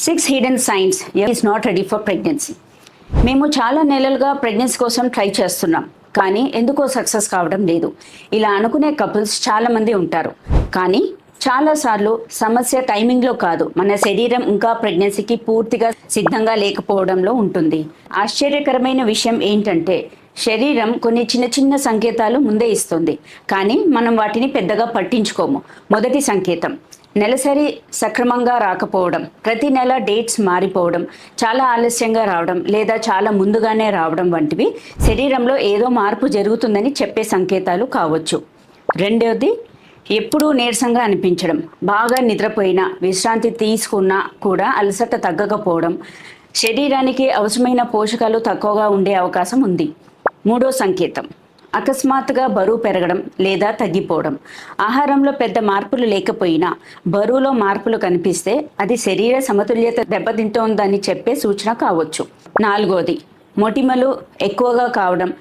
6 hidden science is not ready for pregnancy. మేము చాలా నెలలుగా ప్రెగ్నెన్సీ కోసం ట్రై చేస్తున్నాం, కానీ ఎందుకో సక్సెస్ కావడం లేదు. ఇలా అనుకునే కపుల్స్ చాలామంది ఉంటారు. కానీ చాలాసార్లు సమస్య టైమింగ్లో కాదు, మన శరీరం ఇంకా ప్రెగ్నెన్సీకి పూర్తిగా సిద్ధంగా లేకపోవడంలో ఉంటుంది. ఆశ్చర్యకరమైన విషయం ఏంటంటే శరీరం కొన్ని చిన్న చిన్న సంకేతాలు ముందే ఇస్తుంది, కానీ మనం వాటిని పెద్దగా పట్టించుకోము. మొదటి సంకేతం నెలసరి సక్రమంగా రాకపోవడం, ప్రతి నెల డేట్స్ మారిపోవడం, చాలా ఆలస్యంగా రావడం లేదా చాలా ముందుగానే రావడం వంటివి శరీరంలో ఏదో మార్పు జరుగుతుందని చెప్పే సంకేతాలు కావచ్చు. రెండవది, ఎప్పుడూ నీరసంగా అనిపించడం, బాగా నిద్రపోయినా విశ్రాంతి తీసుకున్నా కూడా అలసట తగ్గకపోవడం, శరీరానికి అవసరమైన పోషకాలు తక్కువగా ఉండే అవకాశం ఉంది. మూడో సంకేతం, అకస్మాత్తుగా బరువు పెరగడం లేదా తగ్గిపోవడం. ఆహారంలో పెద్ద మార్పులు లేకపోయినా బరువులో మార్పులు కనిపిస్తే అది శరీర సమతుల్యత దెబ్బతింటోందని చెప్పే సూచన కావచ్చు. నాలుగోది, మొటిమలు ఎక్కువగా కావడం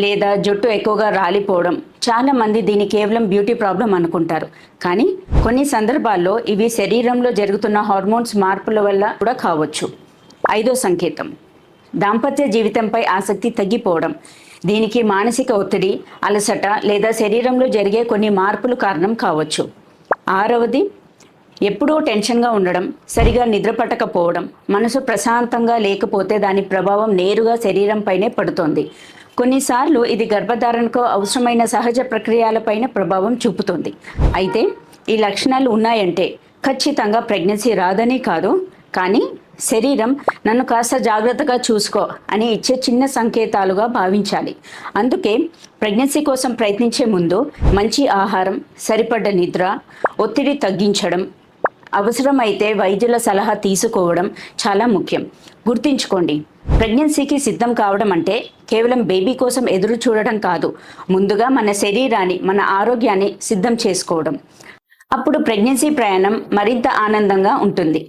లేదా జుట్టు ఎక్కువగా రాలిపోవడం. చాలామంది దీన్ని కేవలం బ్యూటీ ప్రాబ్లం అనుకుంటారు, కానీ కొన్ని సందర్భాల్లో ఇవి శరీరంలో జరుగుతున్న హార్మోన్స్ మార్పుల వల్ల కూడా కావచ్చు. ఐదో సంకేతం, దాంపత్య జీవితంపై ఆసక్తి తగ్గిపోవడం. దీనికి మానసిక ఒత్తిడి, అలసట లేదా శరీరంలో జరిగే కొన్ని మార్పులు కారణం కావచ్చు. ఆరవది, ఎప్పుడూ టెన్షన్గా ఉండడం, సరిగా నిద్ర పట్టకపోవడం. మనసు ప్రశాంతంగా లేకపోతే దాని ప్రభావం నేరుగా శరీరంపైనే పడుతుంది. కొన్నిసార్లు ఇది గర్భధారణకు అవసరమైన సహజ ప్రక్రియలపైన ప్రభావం చూపుతుంది. అయితే ఈ లక్షణాలు ఉన్నాయంటే ఖచ్చితంగా ప్రెగ్నెన్సీ రాదని కాదు, కానీ శరీరం నన్ను కాస్త జాగ్రత్తగా చూసుకో అని ఇచ్చే చిన్న సంకేతాలుగా భావించాలి. అందుకే ప్రెగ్నెన్సీ కోసం ప్రయత్నించే ముందు మంచి ఆహారం, సరిపడ్డ నిద్ర, ఒత్తిడి తగ్గించడం, అవసరమైతే వైద్యుల సలహా తీసుకోవడం చాలా ముఖ్యం. గుర్తుంచుకోండి, ప్రెగ్నెన్సీకి సిద్ధం కావడం అంటే కేవలం బేబీ కోసం ఎదురు చూడడం కాదు, ముందుగా మన శరీరాన్ని, మన ఆరోగ్యాన్ని సిద్ధం చేసుకోవడం. అప్పుడు ప్రెగ్నెన్సీ ప్రయాణం మరింత ఆనందంగా ఉంటుంది.